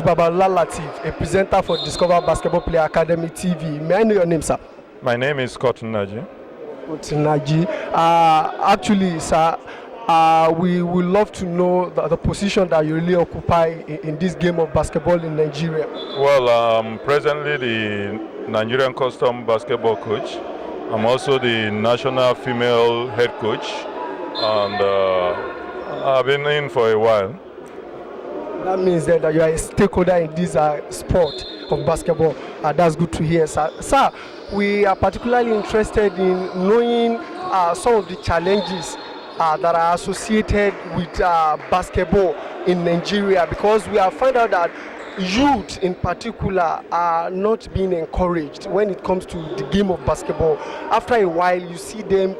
Babalola Latif, a presenter for Discover Basketball Player Academy TV. May I know your name, sir? My name is Scott Naji. Otinaji. Actually, sir, we would love to know the position that you really occupy in this game of basketball in Nigeria. Well, I'm presently the Nigerian Custom basketball coach. I'm also the national female head coach, and I've been in for a while. That means that you are a stakeholder in this sport of basketball. That's good to hear, sir. Sir, we are particularly interested in knowing some of the challenges that are associated with basketball in Nigeria, because we have found out that youth in particular are not being encouraged when it comes to the game of basketball. After a while, you see them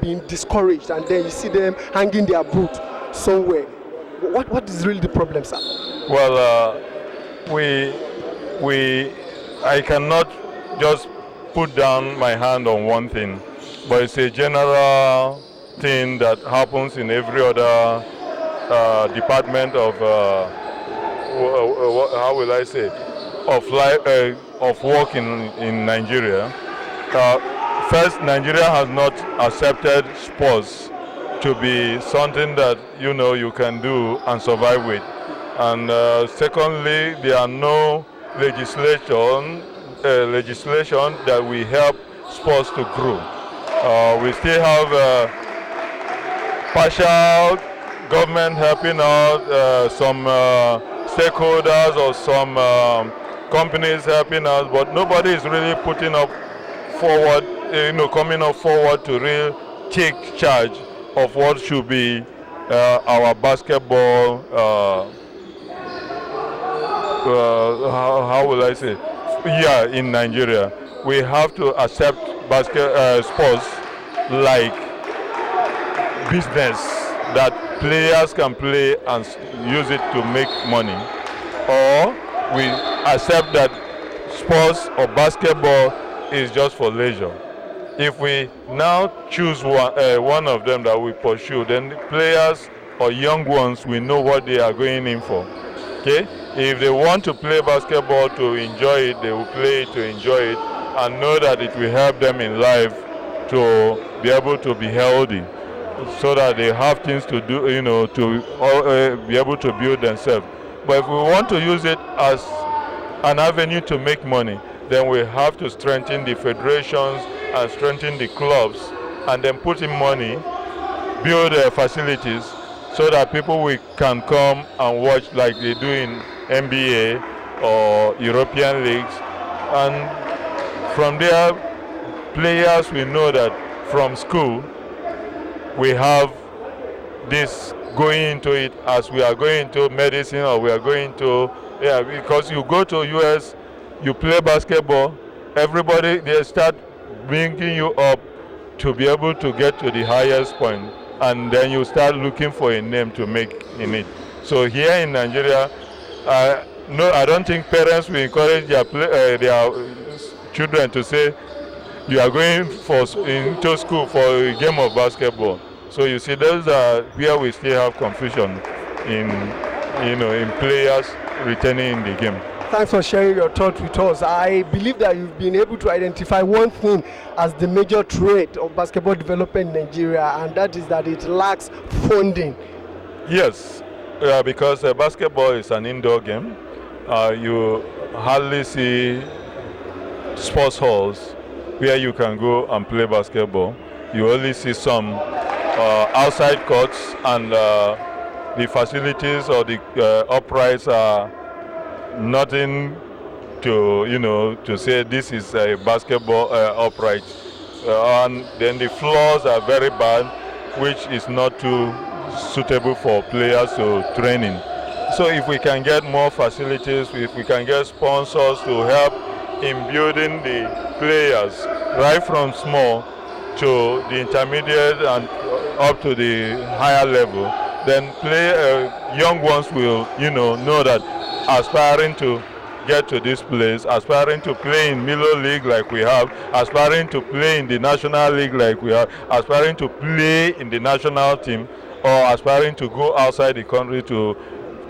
being discouraged, and then you see them hanging their boot somewhere. What is really the problem, sir? Well, I cannot just put down my hand on one thing, but it's a general thing that happens in every other department of how will I say, of life, of work in Nigeria. First, Nigeria has not accepted sports to be something that you can do and survive with, and secondly, there are no legislation that will help sports to grow. We still have partial government helping out, some stakeholders or some companies helping us, but nobody is really putting up forward, coming up forward to really take charge of what should be our basketball, how will I say, in Nigeria. We have to accept sports like business that players can play and use it to make money, or we accept that sports or basketball is just for leisure. If we now choose one of them that we pursue, then the players or young ones, we know what they are going in for. Okay? If they want to play basketball to enjoy it, they will play it to enjoy it and know that it will help them in life to be able to be healthy, so that they have things to do, to be able to build themselves. But if we want to use it as an avenue to make money, then we have to strengthen the federations and strengthen the clubs, and then put in money, build facilities, so that people can come and watch like they do in NBA or European leagues. And from there, players will know that from school, we have this going into it as we are going to medicine, or we are going to, because you go to US, you play basketball, everybody, they start bringing you up to be able to get to the highest point, and then you start looking for a name to make in it. So here in Nigeria, no, I don't think parents will encourage their children to say, you are going into school for a game of basketball. So you see, those are where we still have confusion in players returning in the game. Thanks for sharing your thoughts with us. I believe that you've been able to identify one thing as the major trait of basketball development in Nigeria, and that is that it lacks funding. Yes, because basketball is an indoor game. You hardly see sports halls where you can go and play basketball. You only see some outside courts, and the facilities or the uprights are nothing to say this is a basketball upright. And then the floors are very bad, which is not too suitable for players to train in. So if we can get more facilities, if we can get sponsors to help in building the players right from small to the intermediate and up to the higher level, then young ones will know that aspiring to get to this place, aspiring to play in Milo League like we have, aspiring to play in the National League like we have, aspiring to play in the national team, or aspiring to go outside the country to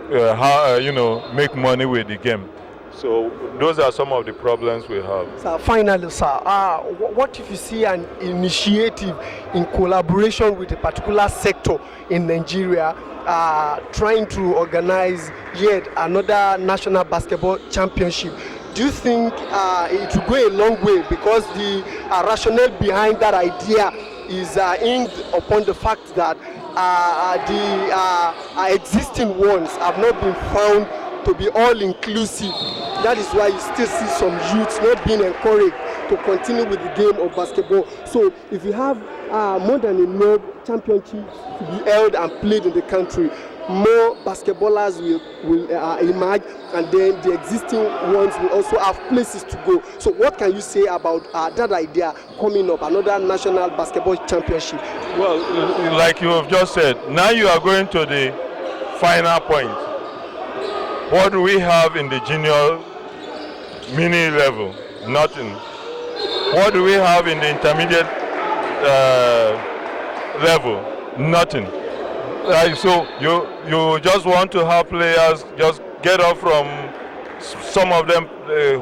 make money with the game. So those are some of the problems we have. Sir, finally, sir, what if you see an initiative in collaboration with a particular sector in Nigeria trying to organize yet another national basketball championship? Do you think it will go a long way, because the rationale behind that idea is hinged upon the fact that the existing ones have not been found to be all inclusive. That is why you still see some youths not being encouraged to continue with the game of basketball. So if you have more than enough championships to be held and played in the country, more basketballers will emerge, and then the existing ones will also have places to go. So what can you say about that idea coming up, another national basketball championship? Well, like you have just said, now you are going to the final point. What do we have in the junior mini level? Nothing. What do we have in the intermediate level? Nothing. So you just want to have players just get up from some of them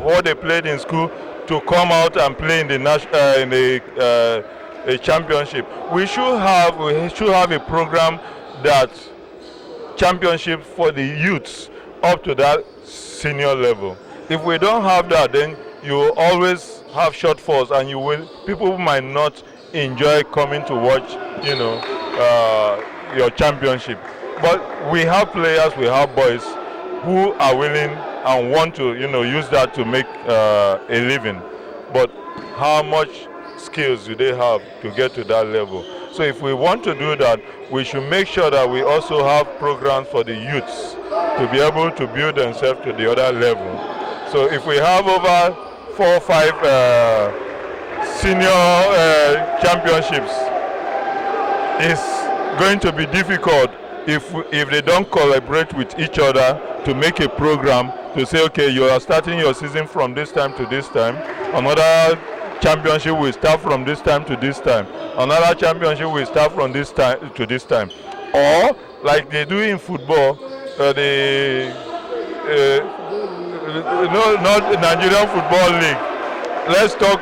what they played in school to come out and play in the a championship. We should have a program that championship for the youths up to that senior level. If we don't have that, then you always have shortfalls, and people might not enjoy coming to watch, your championship. But we have players, we have boys who are willing and want to, use that to make a living. But how much skills do they have to get to that level? So if we want to do that, we should make sure that we also have programs for the youths to be able to build themselves to the other level. So if we have over 4 or 5 senior championships, it's going to be difficult if they don't collaborate with each other to make a program to say, okay, you are starting your season from this time to this time. Another championship will start from this time to this time. Another championship will start from this time to this time. Or like they do in football, not the Nigerian Football League. Let's talk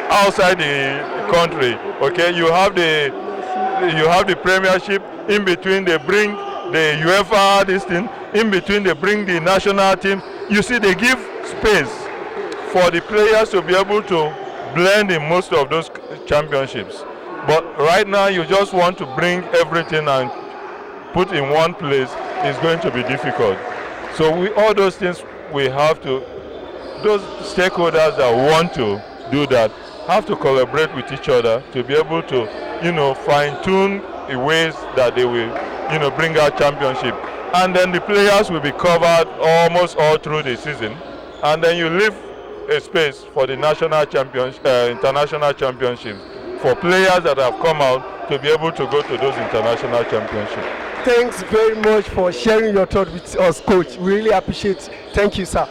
outside the country. Okay, you have the Premiership. In between they bring the UEFA this thing. In between they bring the national team. You see, they give space for the players to be able to blend in most of those championships. But right now you just want to bring everything and put in one place. Is going to be difficult. So all those things we have to, those stakeholders that want to do that have to collaborate with each other to be able to, fine-tune the ways that they will, bring out championship. And then the players will be covered almost all through the season. And then you leave a space for the national championship, international championships, for players that have come out to be able to go to those international championships. Thanks very much for sharing your thought with us, Coach. We really appreciate it. Thank you, sir.